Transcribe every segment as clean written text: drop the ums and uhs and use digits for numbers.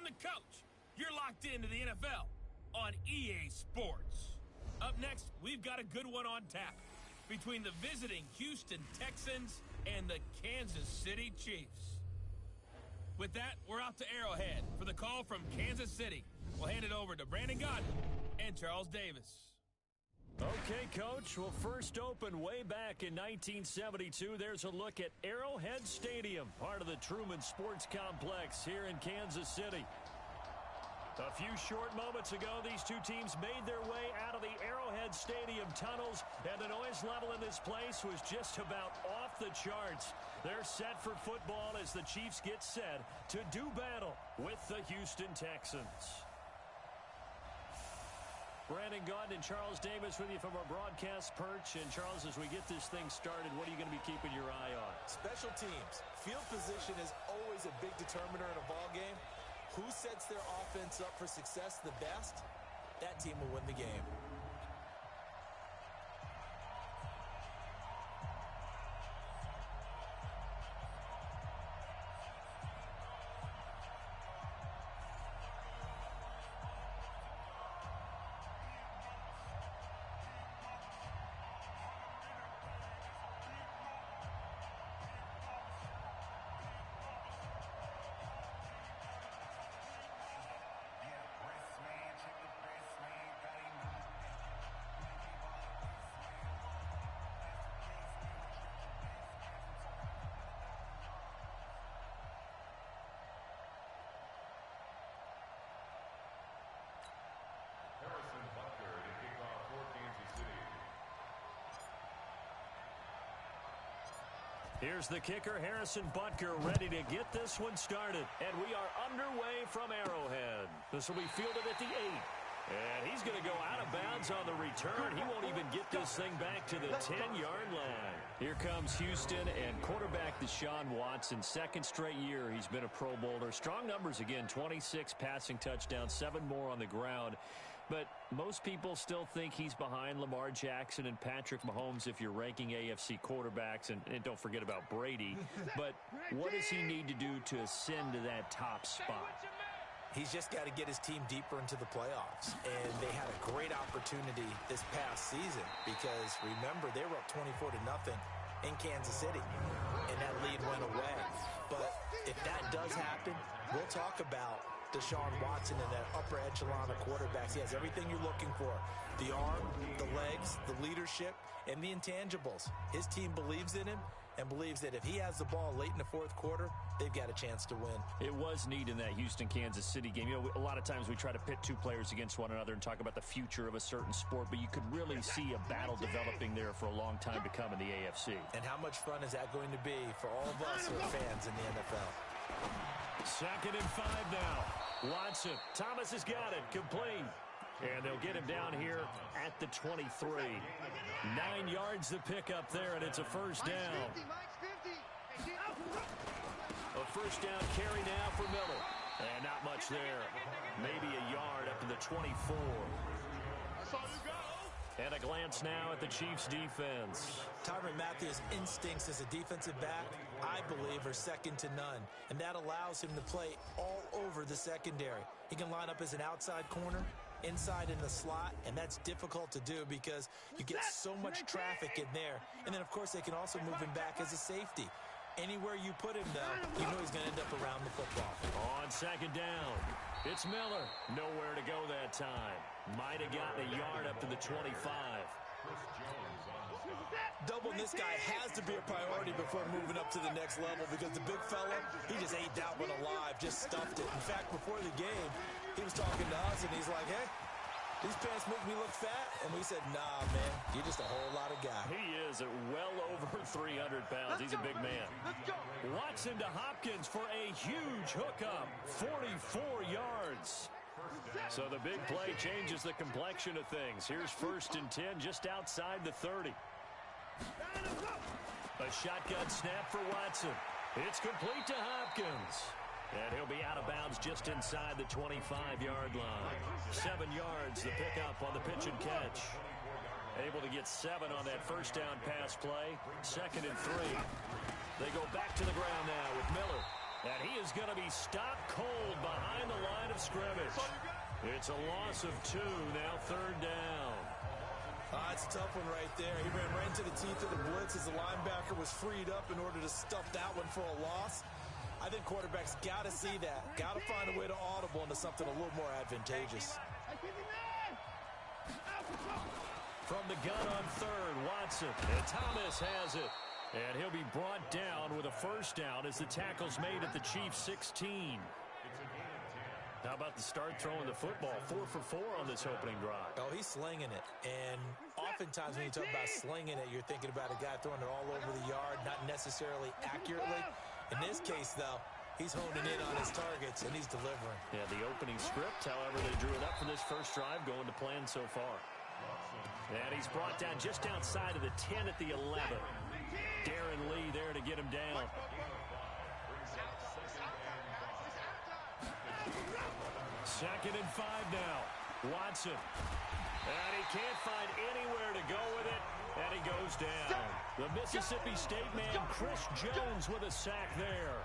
I'm the coach. You're locked into the NFL on EA Sports. Up next, we've got a good one on tap between the visiting Houston Texans and the Kansas City Chiefs. With that, we're out to Arrowhead for the call from Kansas City. We'll hand it over to Brandon Godden and Charles Davis. Okay, Coach. Well, first opened way back in 1972. There's a look at Arrowhead Stadium, part of the Truman Sports Complex here in Kansas City. A few short moments ago, these two teams made their way out of the Arrowhead Stadium tunnels, and the noise level in this place was just about off the charts. They're set for football as the Chiefs get set to do battle with the Houston Texans. Brandon Godden and Charles Davis with you from our broadcast perch. And, Charles, as we get this thing started, what are you going to be keeping your eye on? Special teams. Field position is always a big determiner in a ball game. Who sets their offense up for success the best, that team will win the game. Here's the kicker, Harrison Butker, ready to get this one started. And we are underway from Arrowhead. This will be fielded at the 8. And he's going to go out of bounds on the return. He won't even get this thing back to the 10-yard line. Here comes Houston and quarterback Deshaun Watson. Second straight year he's been a Pro Bowler. Strong numbers again, 26 passing touchdowns, 7 more on the ground. But most people still think he's behind Lamar Jackson and Patrick Mahomes if you're ranking AFC quarterbacks. And don't forget about Brady. But what does he need to do to ascend to that top spot? He's just got to get his team deeper into the playoffs. And they had a great opportunity this past season because, remember, they were up 24-0 in Kansas City. And that lead went away. But if that does happen, we'll talk about Deshaun Watson in that upper echelon of quarterbacks. He has everything you're looking for. The arm, the legs, the leadership, and the intangibles. His team believes in him and believes that if he has the ball late in the fourth quarter, they've got a chance to win. It was neat in that Houston-Kansas City game. You know, a lot of times we try to pit two players against one another and talk about the future of a certain sport, but you could really see a battle developing there for a long time to come in the AFC. And how much fun is that going to be for all of us who are fans in the NFL? 2nd and 5 now. Watson. Thomas has got it. Complete. And they'll get him down here at the 23. 9 yards to pick up there, and it's a first down. A first down carry now for Miller. And not much there. Maybe a yard up to the 24. And a glance now at the Chiefs' defense. Tyrann Mathieu's instincts as a defensive back, I believe, are second to none. And that allows him to play all over the secondary. He can line up as an outside corner, inside in the slot, and that's difficult to do because you get so much traffic in there. And then, of course, they can also move him back as a safety. Anywhere you put him, though, you know he's going to end up around the football. On 2nd down, it's Miller. Nowhere to go that time. Might have gotten a yard up to the 25. Doubling this guy has to be a priority before moving up to the next level because the big fella, he just ate that one alive, just stuffed it. In fact, before the game, he was talking to us, and he's like, hey, these pants make me look fat. And we said, nah, man, you're just a whole lot of guy. He is at well over 300 pounds. He's a big man. Watson to Hopkins for a huge hookup, 44 yards. So the big play changes the complexion of things. Here's 1st and 10 just outside the 30. A shotgun snap for Watson. It's complete to Hopkins. And he'll be out of bounds just inside the 25-yard line. 7 yards, the pickup on the pitch and catch. Able to get 7 on that first down pass play. 2nd and 3. They go back to the ground now with Miller. And he is going to be stopped cold behind the line of scrimmage. It's a loss of 2, now 3rd down. It's a tough one right there. He ran right into the teeth of the blitz as the linebacker was freed up in order to stuff that one for a loss. I think quarterbacks got to see that. Got to find a way to audible into something a little more advantageous. From the gun on 3rd, Watson. And Thomas has it. And he'll be brought down with a 1st down as the tackle's made at the Chiefs' 16. How about the start throwing the football? 4 for 4 on this opening drive. Oh, he's slinging it. And oftentimes when you talk about slinging it, you're thinking about a guy throwing it all over the yard, not necessarily accurately. In this case, though, he's honing in on his targets, and he's delivering. Yeah, the opening script, however, they drew it up for this first drive, going to plan so far. And he's brought down just outside of the 10 at the 11. Darren Lee there to get him down. 2nd and 5 now. Watson. And he can't find anywhere to go with it. And he goes down. The Mississippi State man, Chris Jones, with a sack there.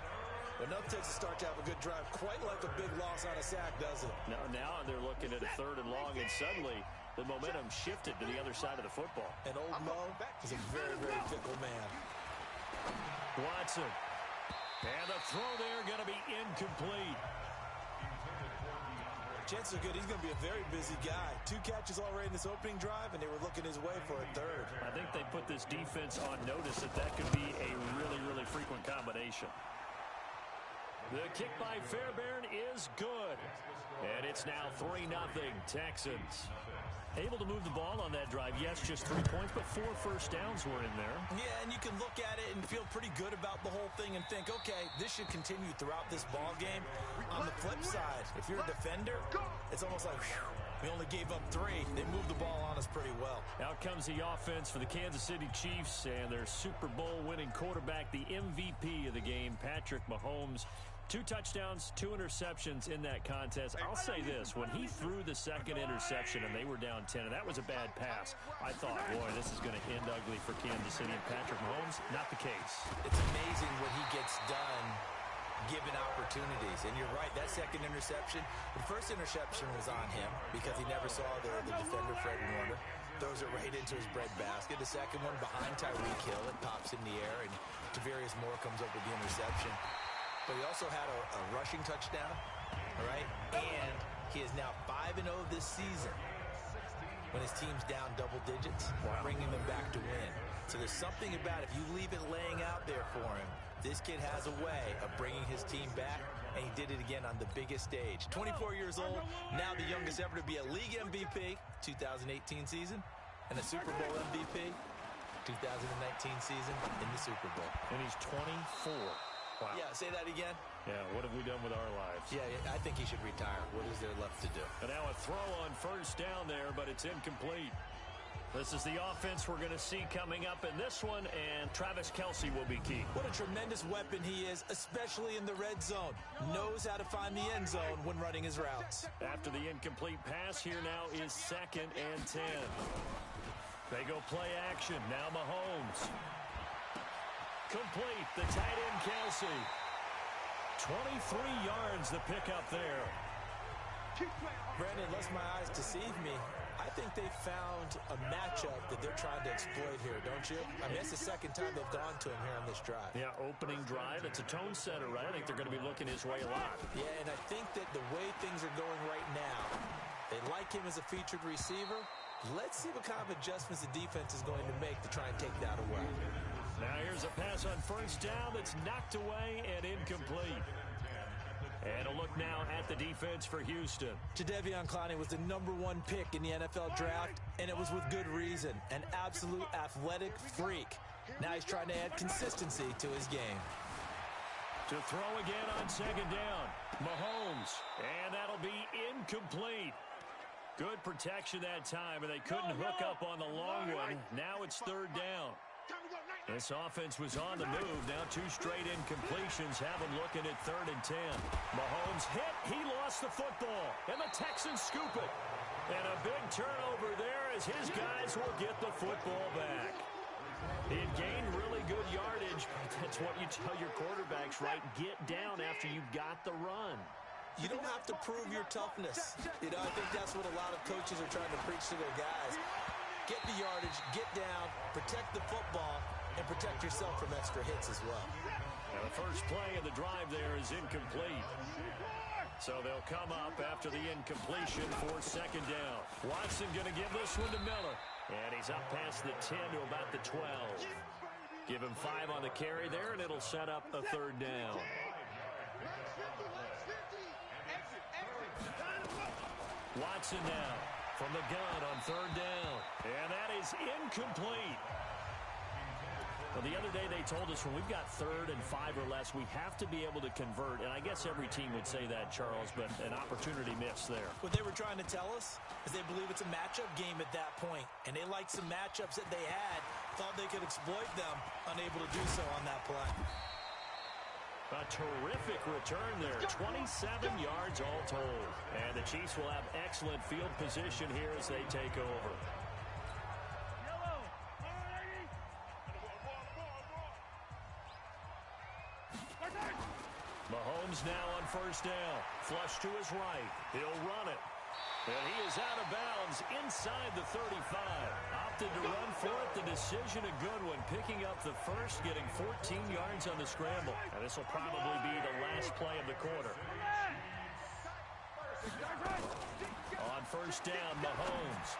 Well, no Texas start to have a good drive. Quite like a big loss on a sack, does it? Now they're looking at a 3rd and long, and suddenly the momentum shifted to the other side of the football. And old Mo is a very, very fickle man. Watson. And the throw there going to be incomplete. Chances are good he's going to be a very busy guy. 2 catches already in this opening drive, and they were looking his way for a 3rd. I think they put this defense on notice that could be a really, really frequent combination. The kick by Fairbairn is good. And it's now 3-0 Texans. Able to move the ball on that drive. Yes, just 3 points, but 4 first downs were in there. Yeah, and you can look at it and feel pretty good about the whole thing and think, okay, this should continue throughout this ball game. On the flip side, if you're a defender, it's almost like, whew, we only gave up 3. They moved the ball on us pretty well. Out comes the offense for the Kansas City Chiefs and their Super Bowl winning quarterback, the MVP of the game, Patrick Mahomes. 2 touchdowns, 2 interceptions in that contest. I'll say this, when he threw the 2nd interception and they were down 10, and that was a bad pass, I thought, boy, this is going to end ugly for Kansas City and Patrick Mahomes. Not the case. It's amazing what he gets done given opportunities. And you're right, that 2nd interception, the 1st interception was on him because he never saw the defender, Fred Warner. Throws it right into his breadbasket. The 2nd one behind Tyreek Hill. It pops in the air, and Tavarius Moore comes up with the interception. But he also had a rushing touchdown, all right? And he is now 5-0 this season when his team's down double digits, bringing them back to win. So there's something about if you leave it laying out there for him, this kid has a way of bringing his team back, and he did it again on the biggest stage. 24 years old, now the youngest ever to be a league MVP, 2018 season, and a Super Bowl MVP, 2019 season in the Super Bowl. And he's 24. Wow. Yeah, say that again. Yeah, what have we done with our lives? Yeah, I think he should retire. What is there left to do? And now a throw on 1st down there, but it's incomplete. This is the offense we're going to see coming up in this one, and Travis Kelce will be key. What a tremendous weapon he is, especially in the red zone. Knows how to find the end zone when running his routes. After the incomplete pass, here now is 2nd and 10. They go play action. Now Mahomes. Complete. The tight end, Kelce. 23 yards the pickup there. Brandon, unless my eyes deceive me, I think they found a matchup that they're trying to exploit here, don't you? I mean, it's the 2nd time they've gone to him here on this drive. Yeah, opening drive. It's a tone setter, right? I think they're going to be looking his way a lot. Yeah, and I think that the way things are going right now, they like him as a featured receiver. Let's see what kind of adjustments the defense is going to make to try and take that away. Now here's a pass on 1st down that's knocked away and incomplete. And a look now at the defense for Houston. Jadeveon Clowney was the #1 pick in the NFL draft, and it was with good reason. An absolute athletic freak. Now he's trying to add consistency to his game. To throw again on 2nd down. Mahomes. And that'll be incomplete. Good protection that time, and they couldn't hook up on the long one. Now it's 3rd down. This offense was on the move. Now 2 straight incompletions have them looking at 3rd and 10. Mahomes hit. He lost the football. And the Texans scoop it. And a big turnover there as his guys will get the football back. He had gained really good yardage, but that's what you tell your quarterbacks, right? Get down after you've got the run. You don't have to prove your toughness. You know, I think that's what a lot of coaches are trying to preach to their guys. Get the yardage, get down, protect the football, and protect yourself from extra hits as well. And the first play of the drive there is incomplete. So they'll come up after the incompletion for second down. Watson going to give this one to Miller. And he's up past the 10 to about the 12. Give him 5 on the carry there, and it'll set up a third down. Watson now from the gun on third down. And that is incomplete. Well, the other day they told us when we've got 3rd and 5 or less, we have to be able to convert. And I guess every team would say that, Charles, but an opportunity missed there. What they were trying to tell us is they believe it's a matchup game at that point. And they liked some matchups that they had, thought they could exploit them, unable to do so on that play. A terrific return there, 27 yards all told. And the Chiefs will have excellent field position here as they take over. Mahomes now on first down. Flush to his right. He'll run it. And he is out of bounds inside the 35. Opted to run for it. The decision a good one. Picking up the first, getting 14 yards on the scramble. And this will probably be the last play of the quarter. On first down, Mahomes.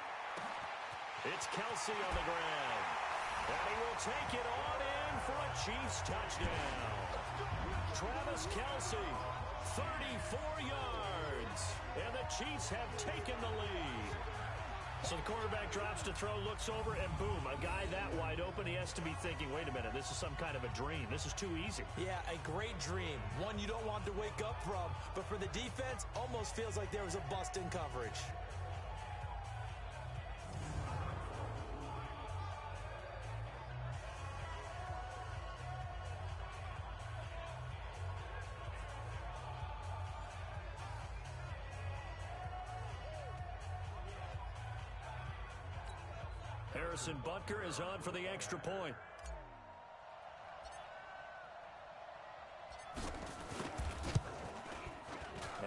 It's Kelsey on the ground. And he will take it on in for a Chiefs touchdown. Travis Kelsey, 34 yards. And the Chiefs have taken the lead. So the quarterback drops to throw, looks over, and boom, a guy that wide open, he has to be thinking, wait a minute, this is some kind of a dream. This is too easy. Yeah, a great dream. One you don't want to wake up from. But for the defense, almost feels like there was a bust in coverage. Harrison Butker is on for the extra point.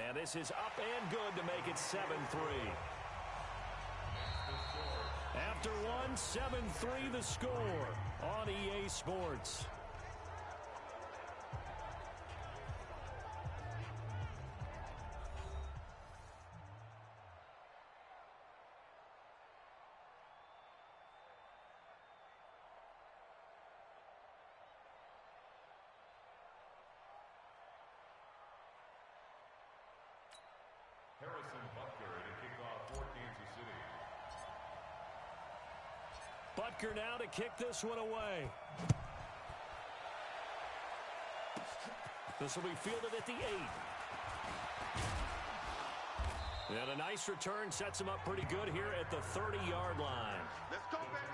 And this is up and good to make it 7-3. After one, 7-3 the score on EA Sports. Harrison Butker to kick off for Kansas City. Butker now to kick this one away. This will be fielded at the 8. And a nice return sets him up pretty good here at the 30-yard line. Let's go, baby.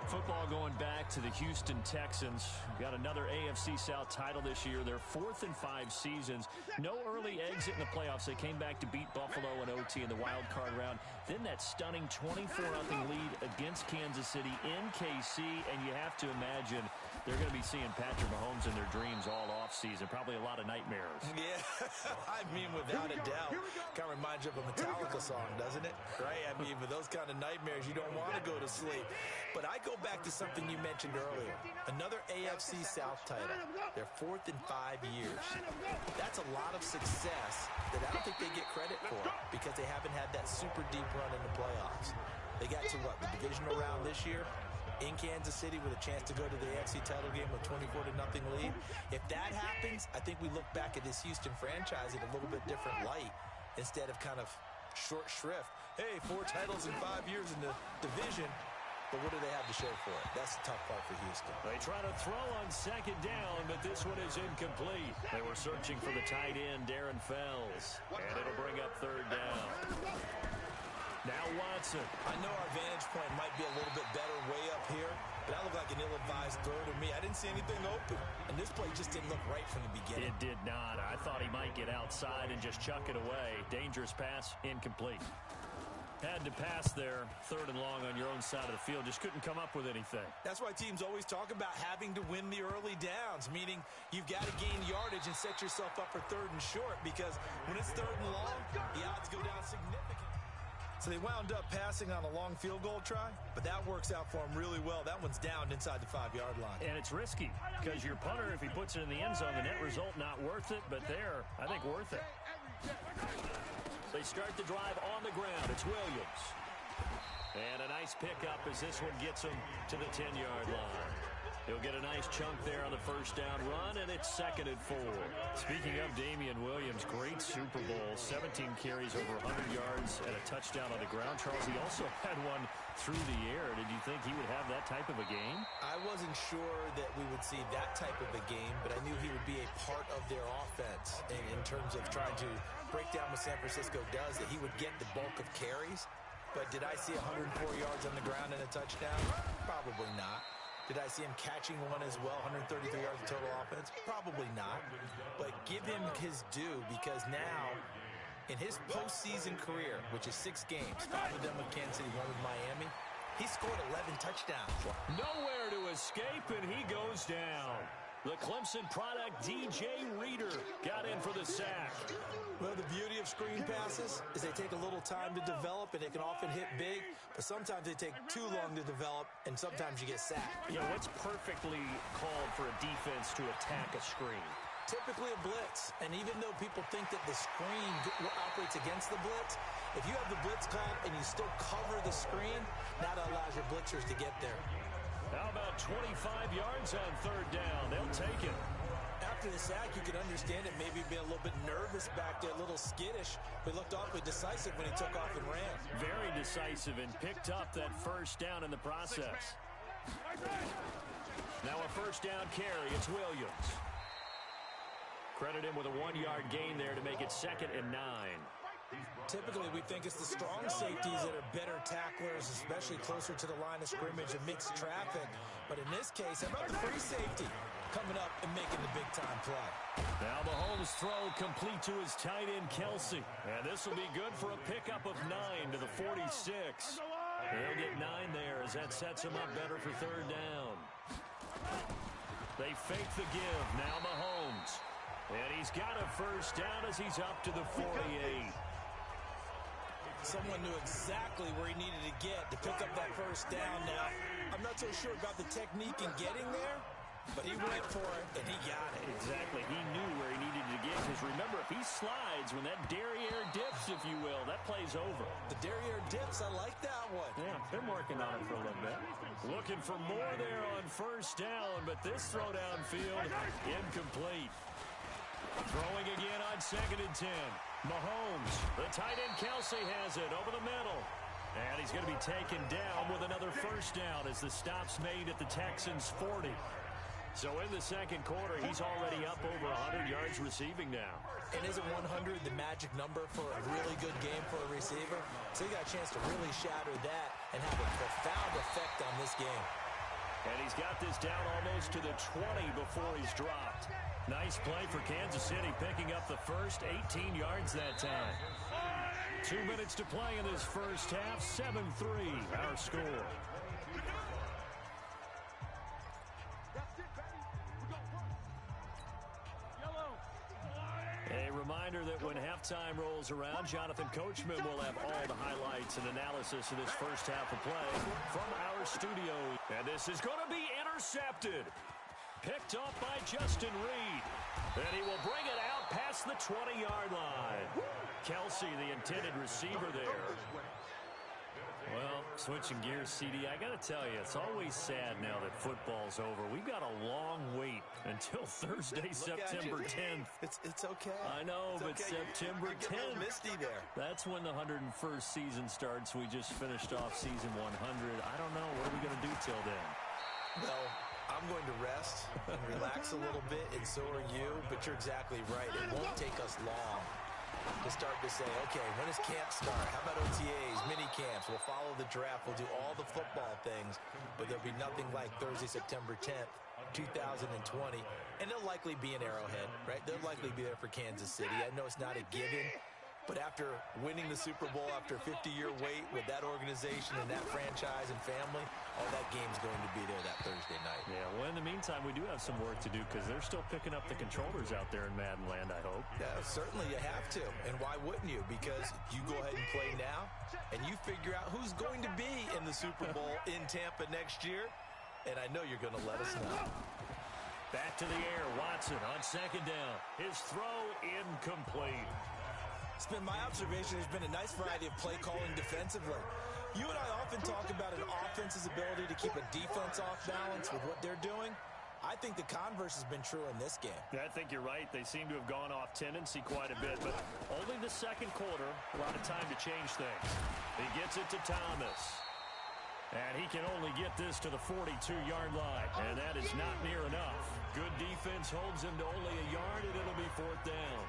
Football going back to the Houston Texans. Got another AFC South title this year. Their 4th in 5 seasons. No early exit in the playoffs. They came back to beat Buffalo in OT in the wild card round. Then that stunning 24-0 lead against Kansas City in KC. And you have to imagine they're going to be seeing Patrick Mahomes in their dreams all offseason. Probably a lot of nightmares. Yeah, I mean, without a doubt. Kind of reminds you of a Metallica song, doesn't it? Right? I mean, with those kind of nightmares, you don't want to go to sleep. But I go back to something you mentioned earlier. Another AFC South title. Their 4th in 5 years. That's a lot of success that I don't think they get credit for because they haven't had that super deep run in the playoffs. They got to, what, the divisional round this year? In Kansas City with a chance to go to the AFC title game with 24-0 lead. If that happens, I think we look back at this Houston franchise in a little bit different light instead of kind of short shrift. Hey, 4 titles in 5 years in the division, but what do they have to show for it? That's the tough part for Houston. They try to throw on second down, but this one is incomplete. They were searching for the tight end, Darren Fells, and it'll bring up third down. Now Watson. I know our vantage point might be a little bit better way up here, but that looked like an ill-advised throw to me. I didn't see anything open, and this play just didn't look right from the beginning. It did not. I thought he might get outside and just chuck it away. Dangerous pass, incomplete. Had to pass there, 3rd and long on your own side of the field. Just couldn't come up with anything. That's why teams always talk about having to win the early downs, meaning you've got to gain yardage and set yourself up for 3rd and short, because when it's 3rd and long, the odds go down significantly. So they wound up passing on a long field goal try, but that works out for them really well. That one's down inside the 5-yard line. And it's risky, because your punter, if he puts it in the end zone, the net result not worth it, but there, I think worth it. They start the drive on the ground. It's Williams. And a nice pickup as this one gets him to the 10-yard line. He'll get a nice chunk there on the first down run, and it's 2nd and 4. Speaking of Damian Williams, great Super Bowl. 17 carries over 100 yards and a touchdown on the ground. Charles, he also had one through the air. Did you think he would have that type of a game? I wasn't sure that we would see that type of a game, but I knew he would be a part of their offense in terms of trying to break down what San Francisco does, that he would get the bulk of carries. But did I see 104 yards on the ground and a touchdown? Probably not. Did I see him catching one as well, 133 yards of total offense? Probably not. But give him his due, because now, in his postseason career, which is 6 games, 5 of them with Kansas City, 1 with Miami, he scored 11 touchdowns. Nowhere to escape, and he goes down. The Clemson product, DJ Reader, got in for the sack. Well, the beauty of screen passes is they take a little time to develop, and they can often hit big, but sometimes they take too long to develop, and sometimes you get sacked. Yeah, what's perfectly called for a defense to attack a screen? Typically a blitz, and even though people think that the screen operates against the blitz, if you have the blitz called and you still cover the screen, now that allows your blitzers to get there. How about 25 yards on 3rd down? They'll take it. After the sack, you could understand it, maybe being a little bit nervous back there, a little skittish, but looked awfully decisive when he took off and ran. Very decisive, and picked up that first down in the process. Now a first down carry. It's Williams. Credit him with a 1-yard gain there to make it 2nd and 9. Typically, we think it's the strong safeties that are better tacklers, especially closer to the line of scrimmage and mixed traffic. But in this case, how about the free safety coming up and making the big-time play? Now Mahomes' throw complete to his tight end, Kelsey. And this will be good for a pickup of 9 to the 46. They'll get 9 there as that sets him up better for 3rd down. They fake the give. Now Mahomes. And he's got a first down as he's up to the 48. Someone knew exactly where he needed to get to pick up that first down. Now, I'm not so sure about the technique in getting there, but he went for it, and he got it. Exactly. He knew where he needed to get, because remember, if he slides, when that derriere dips, if you will, that play's over. The derriere dips, I like that one. Yeah, been working on it for a little bit. Looking for more there on first down, but this throw downfield, incomplete. Throwing again on 2nd and 10. Mahomes, the tight end Kelsey has it over the middle. And he's going to be taken down with another first down as the stop's made at the Texans' 40. So in the 2nd quarter, he's already up over 100 yards receiving now. And isn't 100 the magic number for a really good game for a receiver? So he got a chance to really shatter that and have a profound effect on this game. And he's got this down almost to the 20 before he's dropped. Nice play for Kansas City, picking up the first 18 yards that time. 2 minutes to play in this first half, 7-3 our score. A reminder that when halftime rolls around, Jonathan Coachman will have all the highlights and analysis of this first half of play from our studio. And this is going to be intercepted. Picked off by Justin Reed. And he will bring it out past the 20-yard line. Kelsey, the intended receiver there. Well, switching gears, CD, I got to tell you, it's always sad now that football's over. We've got a long wait until Thursday, September 10th. It's okay. I know, but okay. September 10th. Misty there. That's when the 101st season starts. We just finished off season 100. I don't know. What are we going to do till then? Well, I'm going to rest and relax a little bit, and so are you. But you're exactly right. It won't take us long to start to say, okay, when does camp start? How about OTAs, mini camps? We'll follow the draft. We'll do all the football things, but there'll be nothing like Thursday, September 10th, 2020. And they'll likely be in Arrowhead, right? They'll likely be there for Kansas City. I know it's not a given, But after winning the Super Bowl after a 50-year wait with that organization and that franchise and family, that game's going to be there that Thursday night. Yeah, well, in the meantime, we do have some work to do because they're still picking up the controllers out there in Madden land, I hope. Yeah, certainly you have to. And why wouldn't you? Because you go ahead and play now, and you figure out who's going to be in the Super Bowl in Tampa next year, and I know you're going to let us know. Back to the air, Watson on second down. His throw incomplete. It's been my observation there's been a nice variety of play calling defensively. You and I often talk about an offense's ability to keep a defense off balance with what they're doing. I think the converse has been true in this game. Yeah, I think you're right. They seem to have gone off tendency quite a bit, but only the second quarter, a lot of time to change things. He gets it to Thomas. And he can only get this to the 42-yard line, and that is not near enough. Good defense holds him to only a yard, and it'll be fourth down.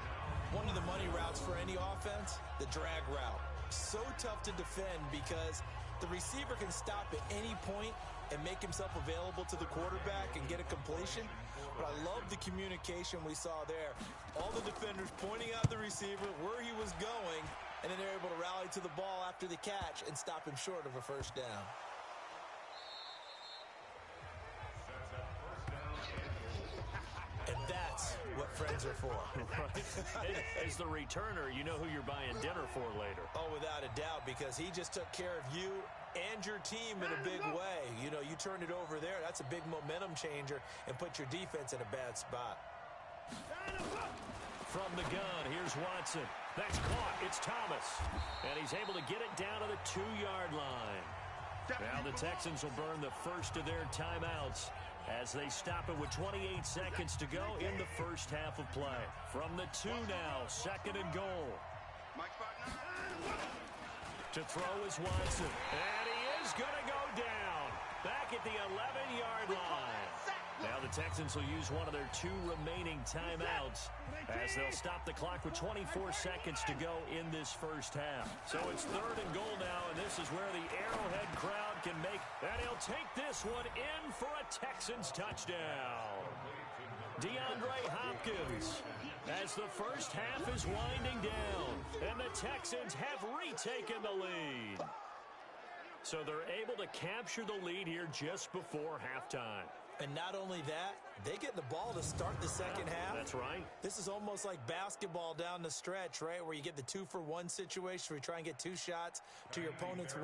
One of the money routes for any offense, the drag route. So tough to defend because the receiver can stop at any point and make himself available to the quarterback and get a completion. But I love the communication we saw there. All the defenders pointing out the receiver where he was going, and then they're able to rally to the ball after the catch and stop him short of a first down. And that's what friends are for. As the returner, you know who you're buying dinner for later. Oh, without a doubt, because he just took care of you and your team in a big way. You know, you turned it over there. That's a big momentum changer and put your defense in a bad spot. From the gun, here's Watson. That's caught. It's Thomas. And he's able to get it down to the 2-yard line. Now the Texans will burn the first of their timeouts as they stop it with 28 seconds to go in the first half of play. From the 2 now, second and goal. To throw is Watson. And he is going to go down. Back at the 11-yard line. Now the Texans will use one of their 2 remaining timeouts as they'll stop the clock with 24 seconds to go in this first half. So it's third and goal now, and this is where the Arrowhead crowd can make, and he'll take this one in for a Texans touchdown. DeAndre Hopkins as the first half is winding down, and the Texans have retaken the lead. So they're able to capture the lead here just before halftime. And not only that, they get the ball to start the second half. That's right. This is almost like basketball down the stretch, right, where you get the 2-for-1 situation where you try and get 2 shots to your opponent's 1.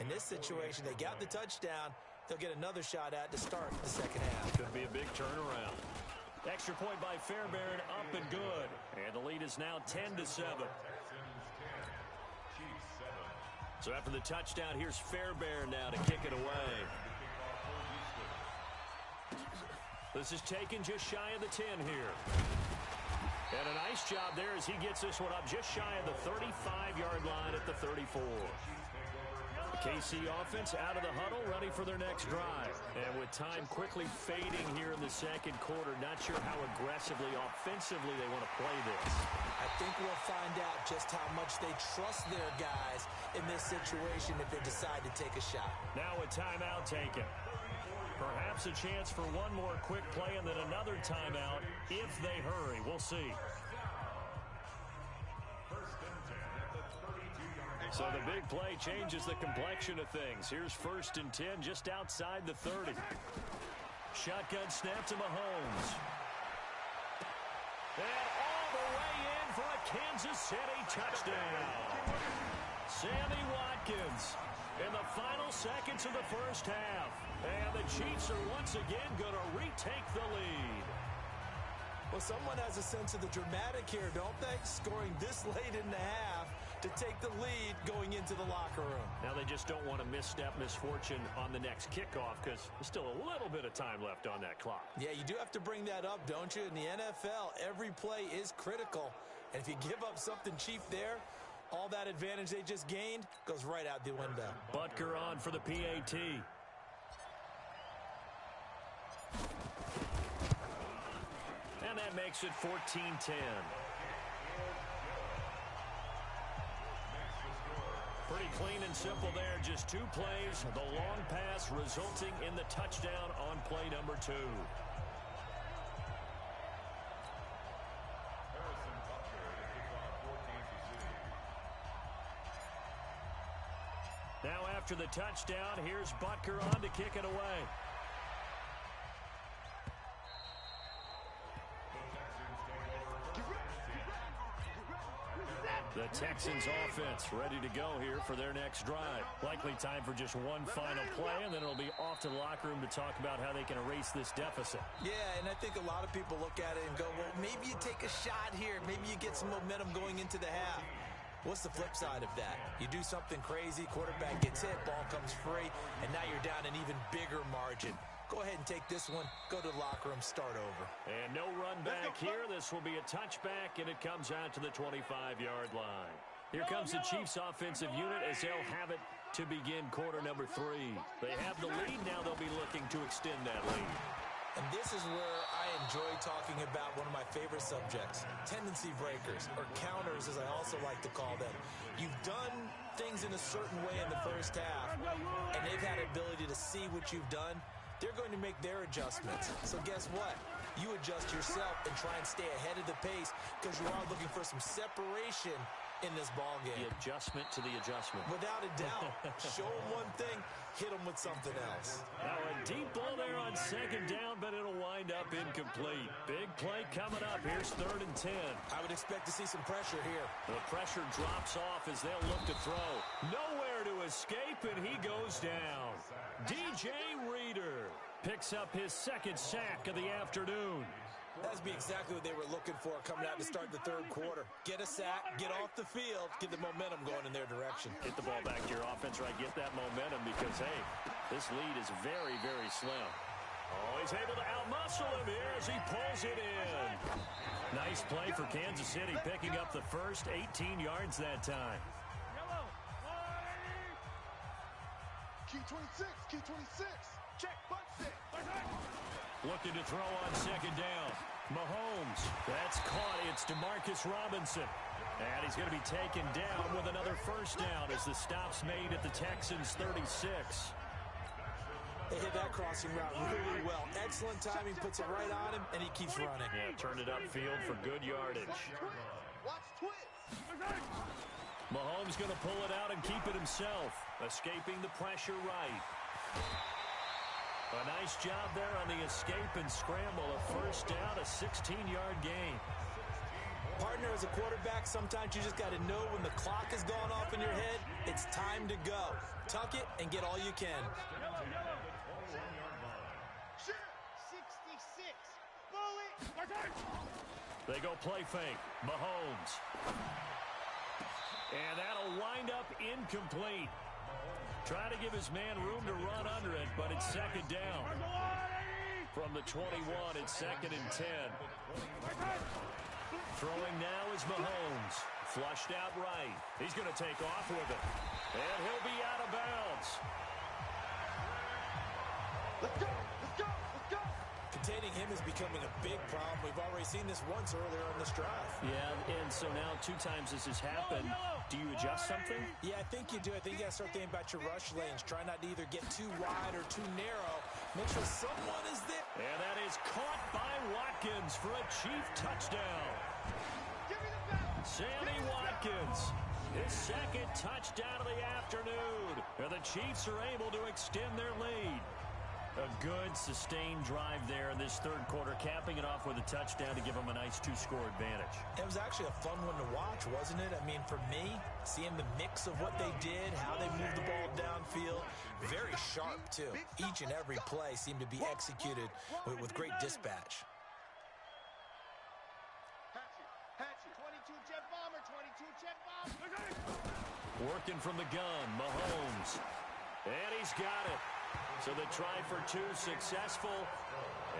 In this situation, they got the touchdown. They'll get another shot at to start the second half. Could be a big turnaround. Extra point by Fairbairn, up and good. And the lead is now 10-7. So after the touchdown, here's Fairbairn now to kick it away. This is taken just shy of the 10 here. And a nice job there as he gets this one up just shy of the 35-yard line at the 34. The KC offense out of the huddle, ready for their next drive. And with time quickly fading here in the second quarter, not sure how aggressively, offensively they want to play this. I think we'll find out just how much they trust their guys in this situation if they decide to take a shot. Now a timeout taken. Perhaps a chance for one more quick play and then another timeout if they hurry. We'll see. So the big play changes the complexion of things. Here's 1st and 10 just outside the 30. Shotgun snap to Mahomes. And all the way in for a Kansas City touchdown. Sammy Watkins in the final seconds of the first half. And the Chiefs are once again going to retake the lead. Well, someone has a sense of the dramatic here, don't they? Scoring this late in the half to take the lead going into the locker room. Now they just don't want to misstep misfortune on the next kickoff because there's still a little bit of time left on that clock. Yeah, you do have to bring that up, don't you? In the NFL, every play is critical. And if you give up something cheap there, all that advantage they just gained goes right out the window. Butker on for the PAT. And that makes it 14-10. Pretty clean and simple there. Just 2 plays. The long pass resulting in the touchdown on play number 2. after the touchdown, here's Butker on to kick it away. The Texans offense ready to go here for their next drive. Likely time for just one final play, and then it'll be off to the locker room to talk about how they can erase this deficit. Yeah, and I think a lot of people look at it and go, well, maybe you take a shot here. Maybe you get some momentum going into the half. What's the flip side of that? You do something crazy, quarterback gets hit, ball comes free, and now you're down an even bigger margin. Go ahead and take this one, go to the locker room, start over. And no run back here. This will be a touchback, and it comes out to the 25-yard line. Here comes the Chiefs offensive unit as they'll have it to begin quarter number 3. They have the lead. Now they'll be looking to extend that lead. And this is where I enjoy talking about one of my favorite subjects, tendency breakers, or counters as I also like to call them. You've done things in a certain way in the first half, and they've had the ability to see what you've done. They're going to make their adjustments. So guess what? You adjust yourself and try and stay ahead of the pace because you are looking for some separation in this ball game. The adjustment to the adjustment. Without a doubt. Show them one thing, hit them with something else. Now a deep ball there on second down, but it'll wind up incomplete. Big play coming up. Here's 3rd and 10. I would expect to see some pressure here. The pressure drops off as they'll look to throw. Nowhere to escape, and he goes down. DJ Reader picks up his 2nd sack of the afternoon. That'd be exactly what they were looking for coming out to start the 3rd quarter. Get a sack, get off the field, get the momentum going in their direction. Get the ball back to your offense, right? Get that momentum because, hey, this lead is very, very slim. Oh, he's able to outmuscle him here as he pulls it in. Nice play for Kansas City, picking up the first 18 yards that time. Key 26, key 26. Check, butt stick. Looking to throw on second down. Mahomes. That's caught. It's DeMarcus Robinson. And he's going to be taken down with another first down as the stop's made at the Texans 36. They hit that crossing route really well. Excellent timing, puts it right on him, and he keeps running. Yeah, turned it upfield for good yardage. Watch twist. Mahomes going to pull it out and keep it himself, escaping the pressure right. A nice job there on the escape and scramble. A first down, a 16-yard gain. Partner, as a quarterback, sometimes you just got to know when the clock has gone off in your head, it's time to go. Tuck it and get all you can. 66. Bullet. They go play fake. Mahomes. And that'll wind up incomplete. Trying to give his man room to run under it, but it's second down. From the 21, it's 2nd and 10. Throwing now is Mahomes. Flushed out right. He's going to take off with it. And he'll be out of bounds. Let's go, let's go, let's go. Containing him is becoming a big problem. We've already seen this once earlier on this drive. Yeah, and so now 2 times this has happened. Do you adjust something? Yeah, I think you do. I think you got to start thinking about your rush lanes. Try not to either get too wide or too narrow. Make sure someone is there. And that is caught by Watkins for a Chief touchdown. Give me the ball. Sammy Watkins, his 2nd touchdown of the afternoon. And the Chiefs are able to extend their lead. A good, sustained drive there in this 3rd quarter, capping it off with a touchdown to give them a nice 2-score advantage. It was actually a fun one to watch, wasn't it? I mean, for me, seeing the mix of what they did, how they moved the ball downfield, very sharp, too. Each and every play seemed to be executed with great dispatch. Hatchet. 22 jet bomber, 22 jet bomber. Working from the gun, Mahomes. And he's got it. So the try for 2 successful,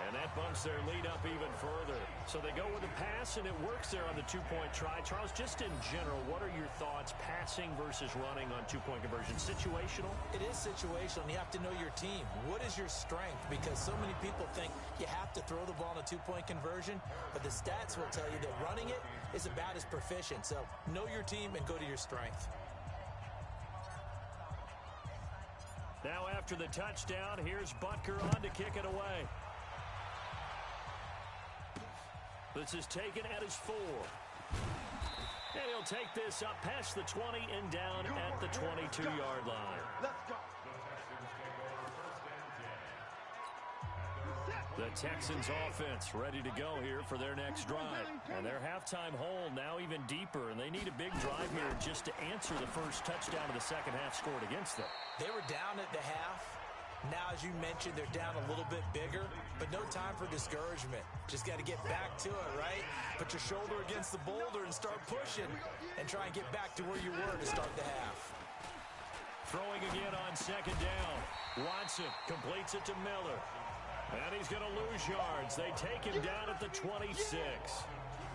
and that bumps their lead up even further. So they go with the pass, and it works there on the 2-point try. Charles, just in general, what are your thoughts passing versus running on 2-point conversion? Situational? It is situational, and you have to know your team. What is your strength? Because so many people think you have to throw the ball in a 2-point conversion, but the stats will tell you that running it is about as proficient. So know your team and go to your strength. Now after the touchdown, here's Butker on to kick it away. This is taken at his 4. And he'll take this up past the 20 and down at the 22-yard line. Let's go. The Texans offense ready to go here for their next drive. And their halftime hole now even deeper, and they need a big drive here just to answer the first touchdown of the second half scored against them. They were down at the half. Now, as you mentioned, they're down a little bit bigger, but no time for discouragement. Just got to get back to it, right? Put your shoulder against the boulder and start pushing and try and get back to where you were to start the half. Throwing again on second down. Watson completes it to Miller. And he's going to lose yards. They take him down at the 26.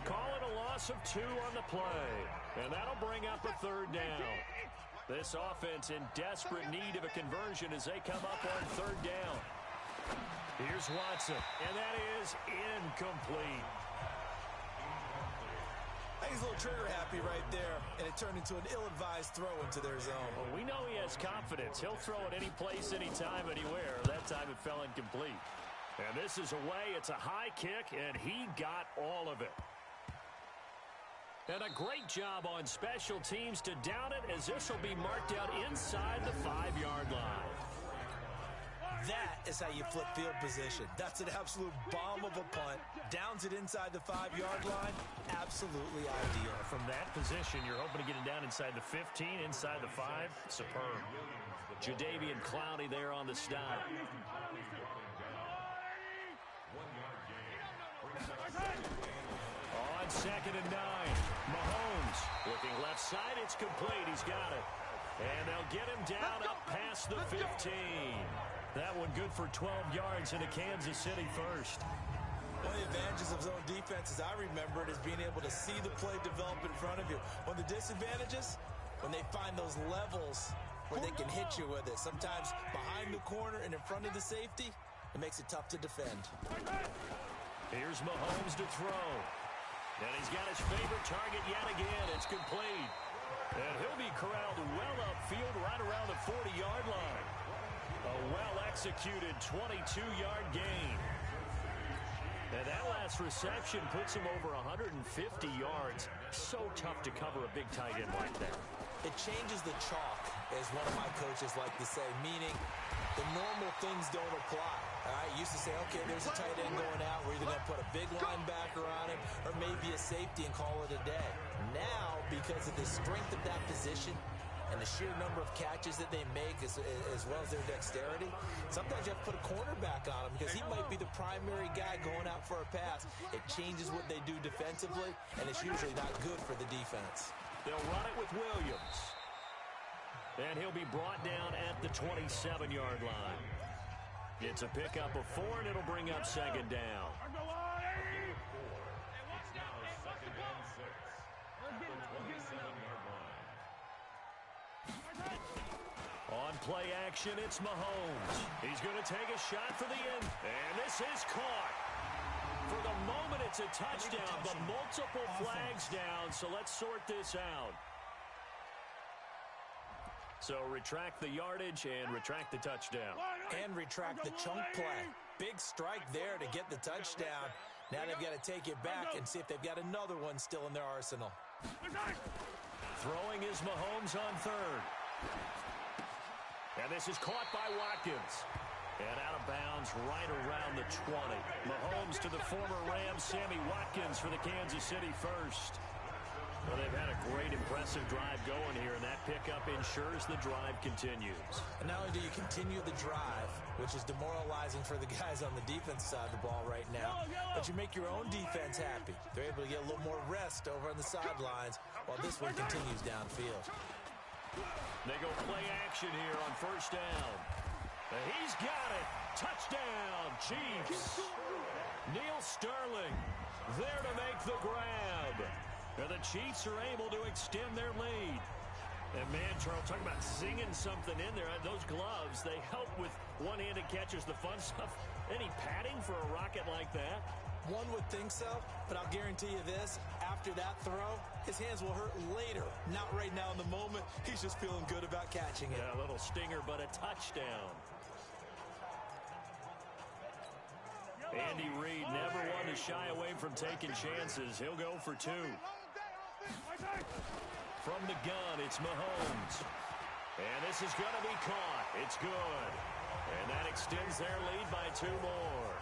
Call it a loss of 2 on the play. And that'll bring up a third down. This offense in desperate need of a conversion as they come up on third down. Here's Watson, and that is incomplete. I think he's a little trigger happy right there, and it turned into an ill-advised throw into their zone. Well, we know he has confidence. He'll throw it any place, anytime, anywhere. That time it fell incomplete. And this is away. It's a high kick, and he got all of it. And a great job on special teams to down it, as this will be marked out inside the 5-yard line. That is how you flip field position. That's an absolute bomb of a punt. Downs it inside the 5-yard line. Absolutely ideal. From that position, you're hoping to get it down inside the 15, inside the 5. Superb. Jadeveon Clowney there on the stop. On second and 9, Mahomes looking left side. It's complete. He's got it. And they'll get him down up past the 15. That one good for 12 yards into Kansas City first. One of the advantages of zone defense, as I remember it, is being able to see the play develop in front of you. One of the disadvantages, when they find those levels where they can hit you with it. Sometimes behind the corner and in front of the safety, it makes it tough to defend. Here's Mahomes to throw. And he's got his favorite target yet again. It's complete. And he'll be corralled well upfield right around the 40-yard line. A well-executed 22-yard gain. And that last reception puts him over 150 yards. So tough to cover a big tight end like that. It changes the chalk, as one of my coaches like to say, meaning the normal things don't apply. All right, used to say, okay, there's a tight end going out. We're either going to put a big linebacker on him or maybe a safety and call it a day. Now, because of the strength of that position and the sheer number of catches that they make as well as their dexterity, sometimes you have to put a cornerback on him because he might be the primary guy going out for a pass. It changes what they do defensively, and it's usually not good for the defense. They'll run it with Williams. And he'll be brought down at the 27-yard line. It's a pickup of 4, and it'll bring up second down. On play action, it's Mahomes. He's going to take a shot for the end. And this is caught. For the moment, it's a touchdown, but multiple flags down, so let's sort this out. So retract the yardage and retract the touchdown. And retract the chunk play. Big strike there to get the touchdown. Now they've got to take it back and see if they've got another one still in their arsenal. Throwing is Mahomes on third. And this is caught by Watkins. And out of bounds right around the 20. Mahomes to the former Rams, Sammy Watkins for the Kansas City first. Well, they've had a great, impressive drive going here, and that pickup ensures the drive continues. And not only do you continue the drive, which is demoralizing for the guys on the defense side of the ball right now, but you make your own defense happy. They're able to get a little more rest over on the sidelines while this one continues downfield. They go play action here on first down. And he's got it. Touchdown, Chiefs. Neil Sterling there to make the grab. And the Chiefs are able to extend their lead. And man, Charles, talk about singing something in there. Those gloves, they help with one-handed catches, the fun stuff. Any padding for a rocket like that? One would think so, but I'll guarantee you this. After that throw, his hands will hurt later. Not right now in the moment. He's just feeling good about catching it. Yeah, a little stinger, but a touchdown. Andy Reid never one to shy away from taking chances. He'll go for 2. From the gun, it's Mahomes. And this is going to be caught. It's good. And that extends their lead by 2 more.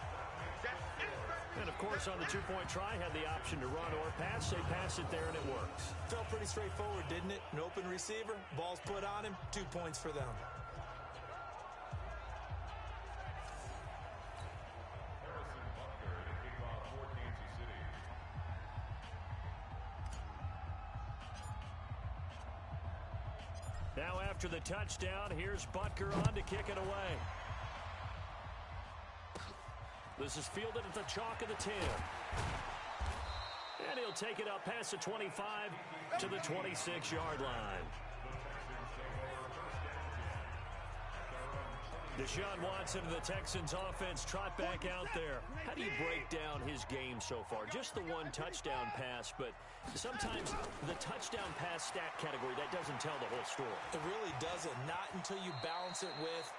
And, of course, on the 2-point try, had the option to run or pass. They pass it there, and it works. Felt pretty straightforward, didn't it? An open receiver, ball's put on him, 2 points for them. Now after the touchdown, here's Butker on to kick it away. This is fielded at the chalk of the 10. And he'll take it up past the 25 to the 26-yard line. Deshaun Watson of the Texans offense trot back out there. How do you break down his game so far? Just the 1 touchdown pass, but sometimes the touchdown pass stat category, that doesn't tell the whole story. It really doesn't. Not until you balance it with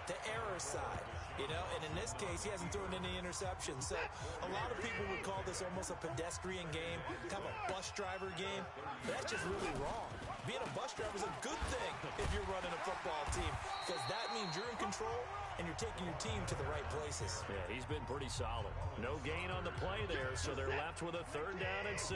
the error side, you know, and in this case, he hasn't thrown any interceptions. So a lot of people would call this almost a pedestrian game, kind of a bus driver game. But that's just really wrong. Being a bus driver is a good thing if you're running a football team, because that means you're in control and you're taking your team to the right places. Yeah, he's been pretty solid. No gain on the play there, so they're left with a 3rd down and 6.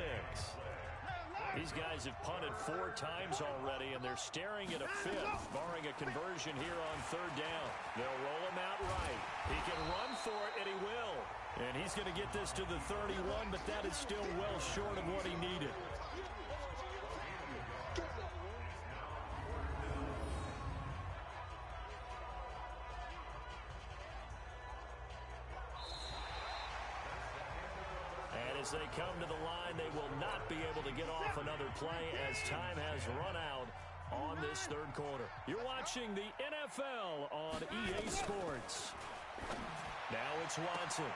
These guys have punted 4 times already, and they're staring at a 5th, barring a conversion here on 3rd down. They'll roll him out right. He can run for it, and he will. And he's going to get this to the 31, but that is still well short of what he needed. As they come to the line, they will not be able to get off another play as time has run out on this 3rd quarter. You're watching the NFL on EA Sports. Now it's Watson.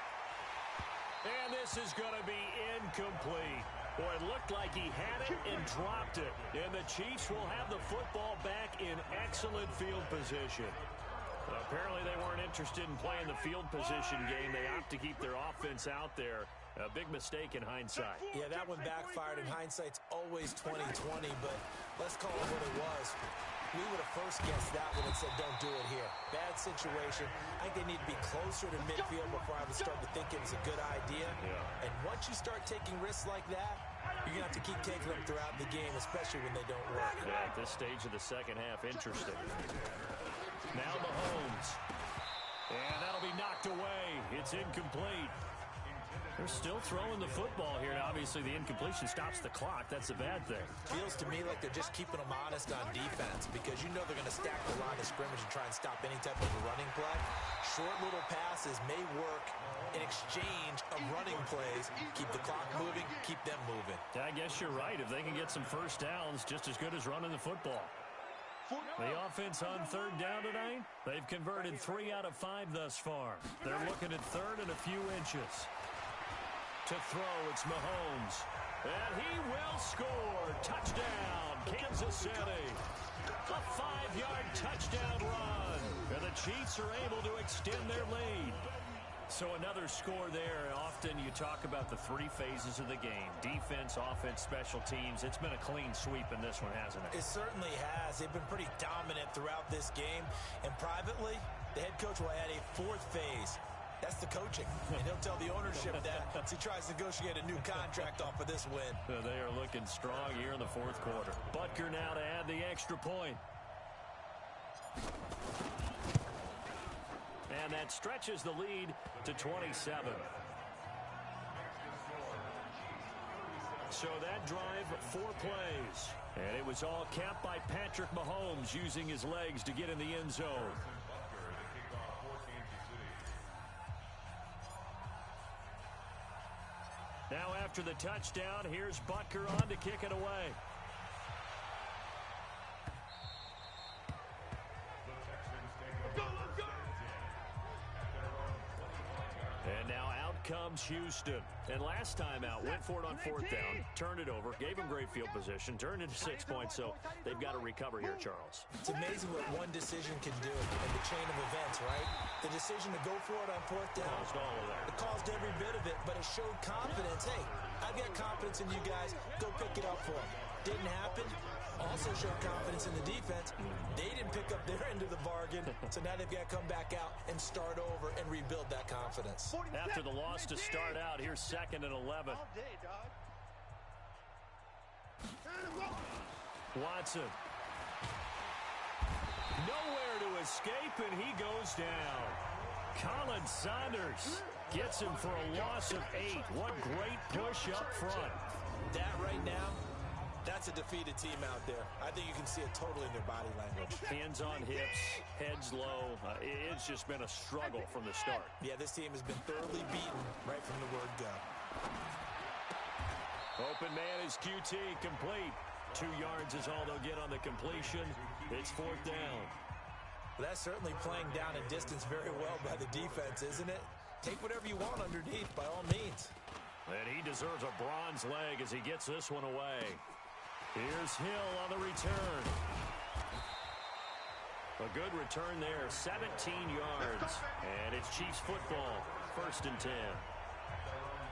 And this is going to be incomplete. Boy, it looked like he had it and dropped it. And the Chiefs will have the football back in excellent field position. Apparently they weren't interested in playing the field position game. They opt to keep their offense out there. A big mistake in hindsight. Yeah, that one backfired. In hindsight's always 20/20, but let's call it what it was. We would have first guessed that one and said, don't do it here. Bad situation. I think they need to be closer to midfield before I would start to think it was a good idea. Yeah. And once you start taking risks like that, you're going to have to keep taking them throughout the game, especially when they don't work. Yeah, at this stage of the second half, interesting. Now Mahomes. And that'll be knocked away. It's incomplete. They're still throwing the football here. Now, obviously, the incompletion stops the clock. That's a bad thing. Feels to me like they're just keeping them honest on defense, because you know they're going to stack the line of scrimmage and try and stop any type of a running play. Short little passes may work in exchange of running plays. Keep the clock moving, keep them moving. I guess you're right. If they can get some first downs, just as good as running the football. The offense on 3rd down tonight, they've converted 3 out of 5 thus far. They're looking at 3rd and a few inches. To throw, it's Mahomes. And he will score. Touchdown, Kansas City. A 5-yard touchdown run. And the Chiefs are able to extend their lead. So another score there. Often you talk about the 3 phases of the game. Defense, offense, special teams. It's been a clean sweep in this one, hasn't it? It certainly has. They've been pretty dominant throughout this game. And privately, the head coach will add a 4th phase. That's the coaching. And he'll tell the ownership that as he tries to negotiate a new contract off of this win. They are looking strong here in the 4th quarter. Butker now to add the extra point. And that stretches the lead to 27. So that drive, 4 plays. And it was all capped by Patrick Mahomes using his legs to get in the end zone. Now after the touchdown, here's Butker on to kick it away. And now out comes Houston. And last time out, went for it on 4th down, turned it over, gave him great field position, turned into 6 points, so they've got to recover here, Charles. It's amazing what one decision can do in the chain of events, right? The decision to go for it on 4th down. Caused all of that. It caused every bit of it, but it showed confidence. Hey, I've got confidence in you guys. Go pick it up for them. Didn't happen. Also showed confidence in the defense. They didn't pick up their end of the bargain, so now they've got to come back out and start over and rebuild that confidence. After the loss to start out, here's 2nd and 11. Watson. Nowhere to escape, and he goes down. Colin Saunders gets him for a loss of 8. What great push up front. That right now, that's a defeated team out there. I think you can see it totally in their body language. Hands on hips, heads low. It's just been a struggle from the start. Yeah, this team has been thoroughly beaten right from the word go. Open man is QT, complete. 2 yards is all they'll get on the completion. It's 4th down. Well, that's certainly playing down a distance very well by the defense, isn't it? Take whatever you want underneath, by all means. And he deserves a bronze leg as he gets this one away. Here's Hill on the return. A good return there, 17 yards. And it's Chiefs football, 1st and 10.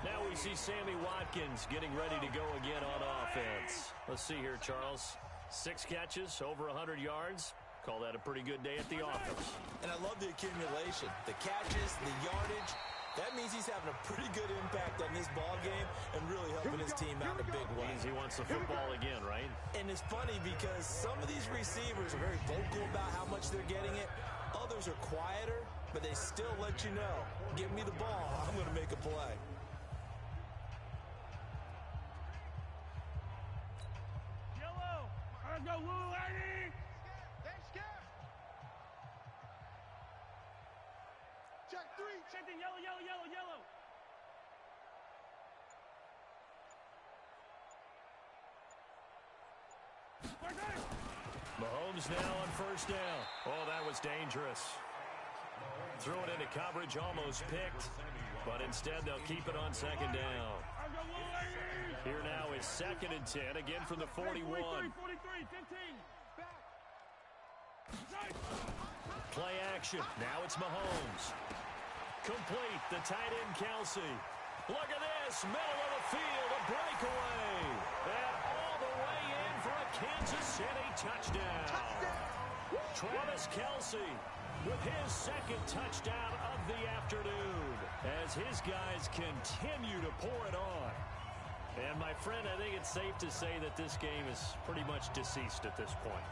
Now we see Sammy Watkins getting ready to go again on offense. Let's see here, Charles. 6 catches, over 100 yards. Call that a pretty good day at the office. And I love the accumulation. The catches, the yardage. That means he's having a pretty good impact on this ball game and really helping his team out in a big way. Means he wants the football again, right? And it's funny because some of these receivers are very vocal about how much they're getting it. Others are quieter, but they still let you know, give me the ball, I'm going to make a play. Yellow. Let's go, Lou, lady. They're scared. Check 3. Check the yellow, yellow, yellow, yellow. Mahomes now on 1st down. Oh, that was dangerous. Threw it into coverage, almost picked, but instead they'll keep it on 2nd down. Here now is 2nd and 10, again from the 41. 43, 15. Play action. Now it's Mahomes. Complete. The tight end, Kelsey. Look at this. Middle of the field. A breakaway. And all the way in for a Kansas City touchdown. Travis Kelsey with his 2nd touchdown of the afternoon as his guys continue to pour it on. And, my friend, I think it's safe to say that this game is pretty much deceased at this point.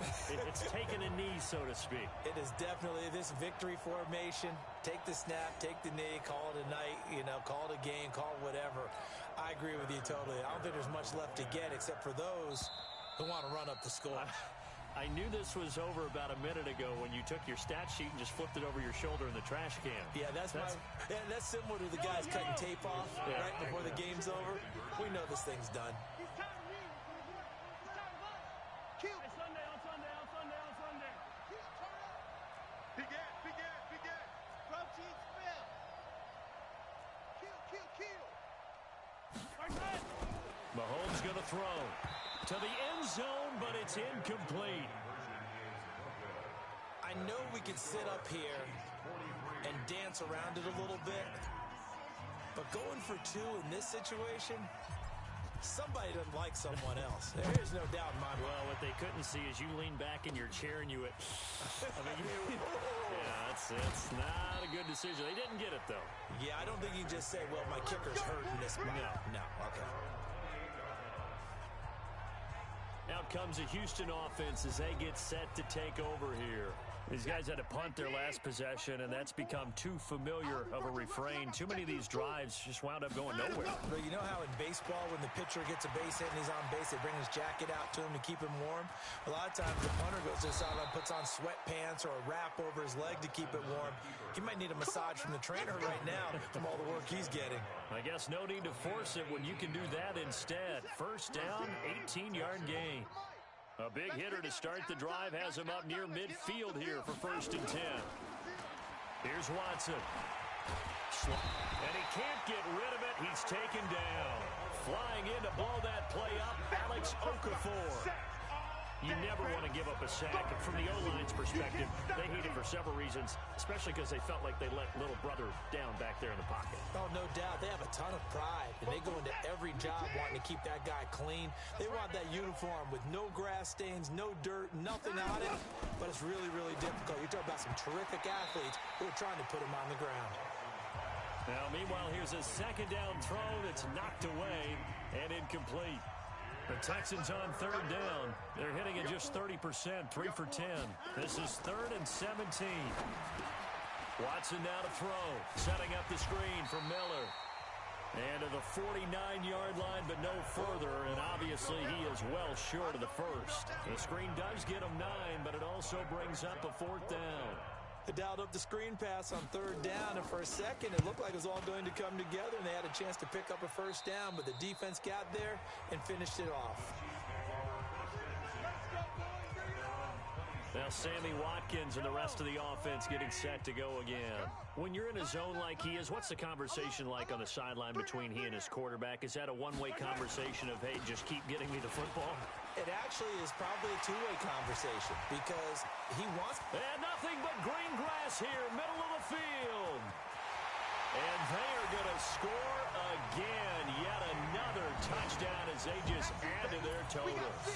It's taken a knee, so to speak. It is definitely this victory formation. Take the snap, take the knee, call it a night, call it a game, call it whatever. I agree with you totally. I don't think there's much left to get except for those who want to run up the score. I knew this was over about a minute ago when you took your stat sheet and just flipped it over your shoulder in the trash can. Yeah, that's similar to the guys cutting tape off right before the game's over. We know this thing's done. Kill. Sunday, on Sunday. Big ass. Protein spell. Kill. Mahomes going to throw to the end zone, but it's incomplete. I know we could sit up here and dance around it a little bit, but going for 2 in this situation, somebody doesn't like someone else. There's no doubt in my mind. Well, what they couldn't see is you lean back in your chair and you went, it's not a good decision. They didn't get it, though. Yeah, I don't think you can just say, well, my kicker's hurt in this one. No, okay. Out comes the Houston offense as they get set to take over here. These guys had to punt their last possession, and that's become too familiar of a refrain. Too many of these drives just wound up going nowhere. But you know how in baseball, when the pitcher gets a base hit and he's on base, they bring his jacket out to him to keep him warm? A lot of times the punter goes to the sideline, puts on sweatpants or a wrap over his leg to keep it warm. He might need a massage from the trainer right now from all the work he's getting. I guess no need to force it when you can do that instead. 1st down, 18-yard gain. A big hitter to start the drive has him up near midfield here for 1st and 10. Here's Watson. And he can't get rid of it. He's taken down. Flying in to blow that play up, Alex Okafor. You never want to give up a sack. From the O-line's perspective, they hate it for several reasons, especially because they felt like they let little brother down back there in the pocket. Oh, no doubt. They have a ton of pride, and they go into every job wanting to keep that guy clean. They want that uniform with no grass stains, no dirt, nothing on it, but it's really, really difficult. You're talking about some terrific athletes who are trying to put him on the ground. Now, meanwhile, here's a second down throw that's knocked away and incomplete. The Texans on third down. They're hitting at just 30%, 3 for 10. This is 3rd and 17. Watson now to throw. Setting up the screen for Miller. And to the 49-yard line, but no further. And obviously, he is well short of the first. The screen does get him 9, but it also brings up a 4th down. They dialed up the screen pass on 3rd down, and for a second, it looked like it was all going to come together, and they had a chance to pick up a 1st down, but the defense got there and finished it off. Now Sammy Watkins and the rest of the offense getting set to go again. When you're in a zone like he is, what's the conversation like on the sideline between he and his quarterback? Is that a one-way conversation of, hey, just keep getting me the football? It actually is probably a two-way conversation because he wants... And nothing but green grass here, middle of the field. And they are going to score again. Yet another touchdown as they just add to their totals.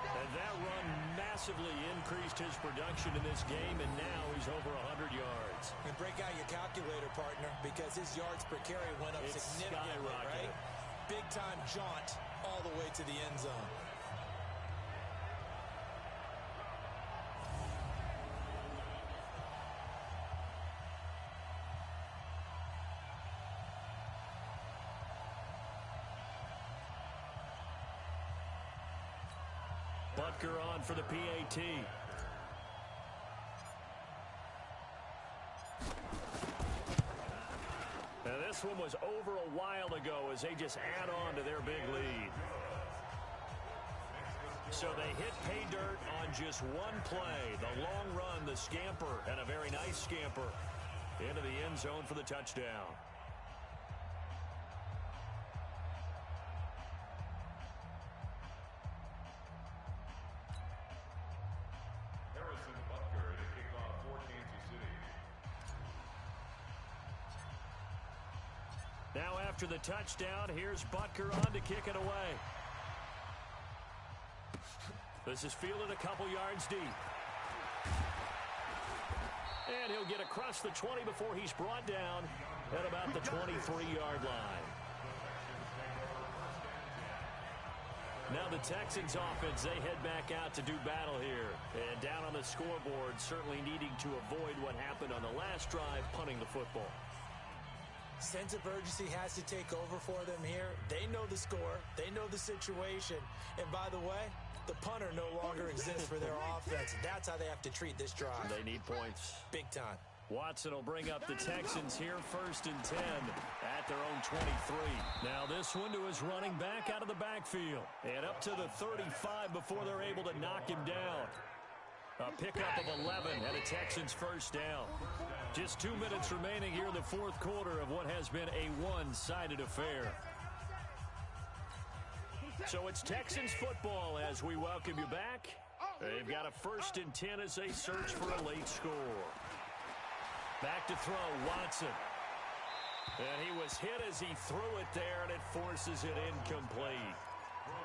And that run massively increased his production in this game, and now he's over 100 yards. And break out your calculator, partner, because his yards per carry went up significantly, right? Big-time jaunt all the way to the end zone. Butker on for the PAT. Now this one was over a while ago as they just add on to their big lead. So they hit pay dirt on just one play. The long run, the scamper, and a very nice scamper into the end zone for the touchdown. Now after the touchdown, here's Butker on to kick it away. This is fielded a couple yards deep. And he'll get across the 20 before he's brought down at about the 23-yard line. Now the Texans offense, they head back out to do battle here. And down on the scoreboard, certainly needing to avoid what happened on the last drive, punting the football. Sense of urgency has to take over for them here. They know the score. They know the situation. And by the way, the punter no longer exists for their offense. That's how they have to treat this drive. They need points. Big time. Watson will bring up the Texans here 1st and 10 at their own 23. Now this one to his running back out of the backfield. And up to the 35 before they're able to knock him down. A pickup of 11 and a Texans 1st down. Just 2 minutes remaining here in the 4th quarter of what has been a one-sided affair. So it's Texans football as we welcome you back. They've got a 1st and 10 as they search for a late score. Back to throw, Watson. And he was hit as he threw it there, and it forces it incomplete.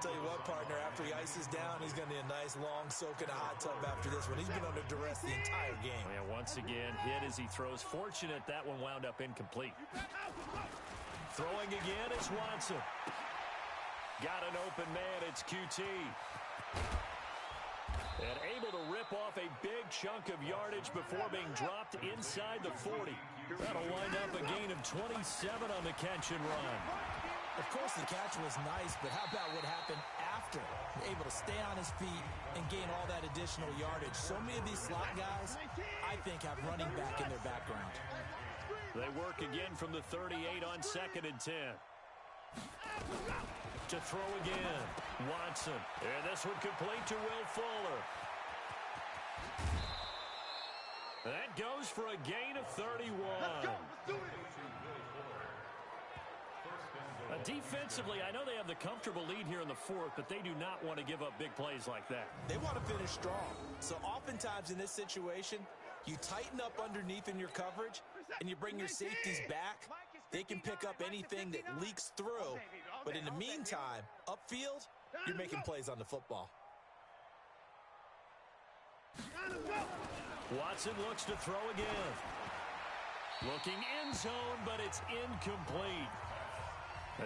Tell you what, partner, after he ices down, he's going to need a nice long soak in a hot tub after this one. He's been under duress the entire game. Yeah, once again, hit as he throws. Fortunate that one wound up incomplete. Throwing again is Watson. Got an open man, it's QT. And able to rip off a big chunk of yardage before being dropped inside the 40. That'll wind up a gain of 27 on the catch and run. Of course, the catch was nice, but how about what happened after? Able to stay on his feet and gain all that additional yardage. So many of these slot guys, I think, have running back in their background. They work again from the 38 on 2nd and 10. To throw again, Watson. And this one complete to Will Fuller. That goes for a gain of 31. Defensively, I know they have the comfortable lead here in the fourth, but they do not want to give up big plays like that. They want to finish strong. So oftentimes in this situation, you tighten up underneath in your coverage, and you bring your safeties back. They can pick up anything that leaks through. But in the meantime, upfield, you're making plays on the football. Watson looks to throw again. Looking end zone, but it's incomplete.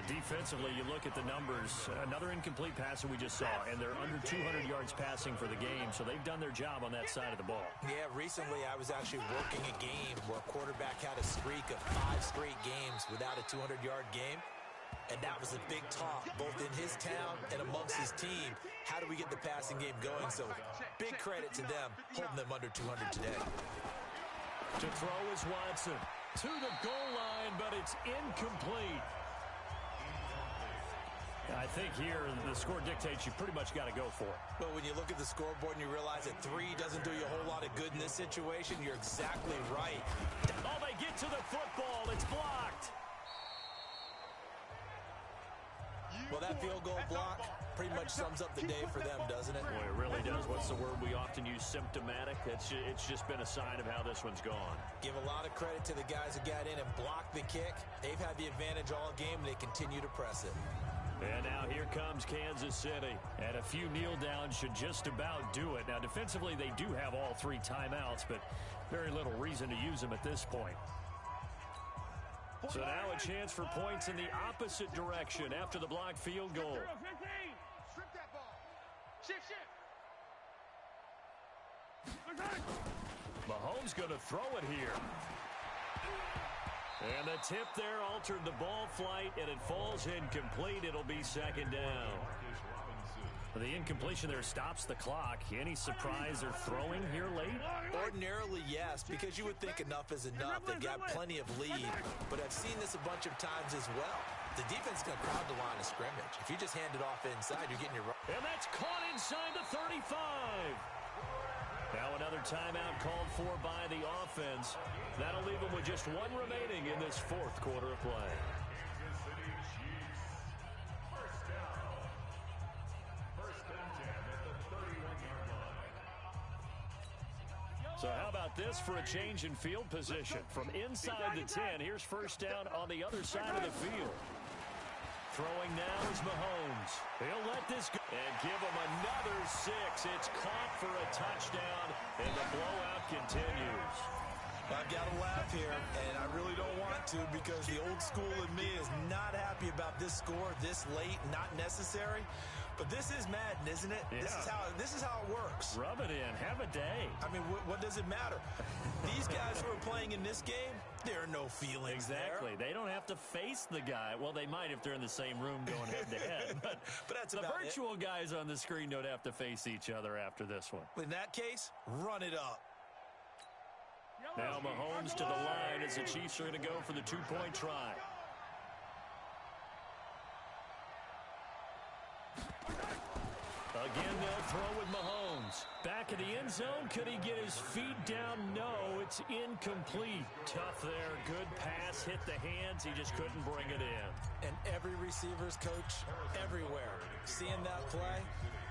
Defensively, you look at the numbers. Another incomplete pass that we just saw, and they're under 200 yards passing for the game, so they've done their job on that side of the ball. Yeah, recently I was actually working a game where a quarterback had a streak of 5 straight games without a 200-yard game, and that was a big talk, both in his town and amongst his team. How do we get the passing game going? So big credit to them, holding them under 200 today. To throw is Watson. To the goal line, but it's incomplete. I think here the score dictates you pretty much got to go for it. But when you look at the scoreboard and you realize that 3 doesn't do you a whole lot of good in this situation, you're exactly right. Oh, they get to the football. It's blocked. Well, that field goal block pretty much sums up the day for them, doesn't it? Boy, it really does. What's the word we often use? Symptomatic. It's just been a sign of how this one's gone. Give a lot of credit to the guys who got in and blocked the kick. They've had the advantage all game, and they continue to press it. And now here comes Kansas City. And a few kneel downs should just about do it. Now, defensively, they do have all 3 timeouts, but very little reason to use them at this point. So now a chance for points in the opposite direction after the blocked field goal. Strip that ball. Shift. Mahomes going to throw it here. And the tip there altered the ball flight, and it falls incomplete. It'll be second down. The incompletion there stops the clock. Any surprise they're throwing here late? Ordinarily, yes, because you would think enough is enough. They've got plenty of lead, but I've seen this a bunch of times as well. The defense is going to crowd the line of scrimmage. If you just hand it off inside, you're getting your... And that's caught inside the 35. Now another timeout called for by the offense. That'll leave them with just 1 remaining in this 4th quarter of play. So how about this for a change in field position? From inside the 10, here's first down on the other side of the field. Throwing now is Mahomes. He'll let this go and give him another 6. It's caught for a touchdown, and the blowout continues. I've got to laugh here, and I really don't want to because the old school in me is not happy about this score this late, not necessary. But this is Madden, isn't it? Yeah. This is how it works. Rub it in. Have a day. I mean, what does it matter? These guys who are playing in this game, there are no feelings Exactly. there. They don't have to face the guy. Well, they might if they're in the same room going head-to-head. But that's the about virtual guys on the screen don't have to face each other after this one. In that case, run it up. Now Mahomes to the line as the Chiefs are going to go for the 2-point try. Again, they'll throw with Mahomes. Back in the end zone. Could he get his feet down? No, it's incomplete. Tough there. Good pass. Hit the hands. He just couldn't bring it in. And every receiver's coach everywhere. Seeing that play,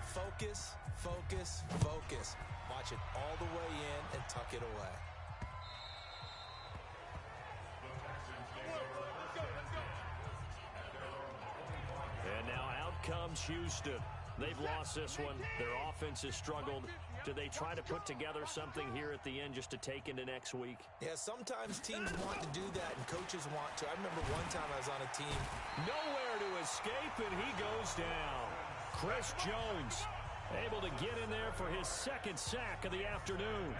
focus, focus, focus. Watch it all the way in and tuck it away. And now out comes Houston. They've lost this one. Their offense has struggled. Do they try to put together something here at the end just to take into next week? Yeah, sometimes teams want to do that and coaches want to. I remember one time I was on a team. Nowhere to escape, and he goes down. Chris Jones able to get in there for his 2nd sack of the afternoon.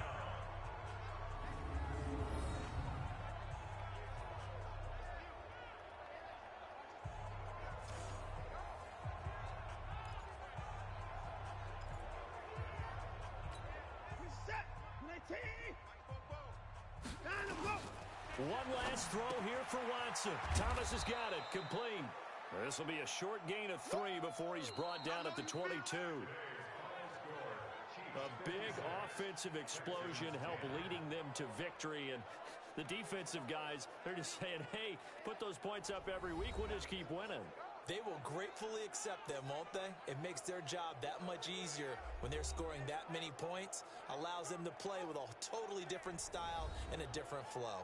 One last throw here for Watson. Thomas has got it. Complete. This will be a short gain of 3 before he's brought down at the 22. A big offensive explosion helped leading them to victory, and The defensive guys, they're just saying, hey, put those points up every week. We'll just keep winning. They will gratefully accept them, won't they? It makes their job that much easier when they're scoring that many points. Allows them to play with a totally different style and a different flow.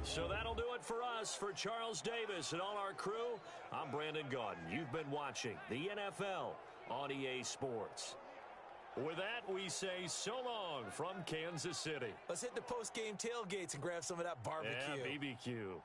So that'll do it for us. For Charles Davis and all our crew, I'm Brandon Gaudin. You've been watching the NFL on EA Sports. With that, we say so long from Kansas City. Let's hit the post-game tailgates and grab some of that barbecue. Yeah, BBQ.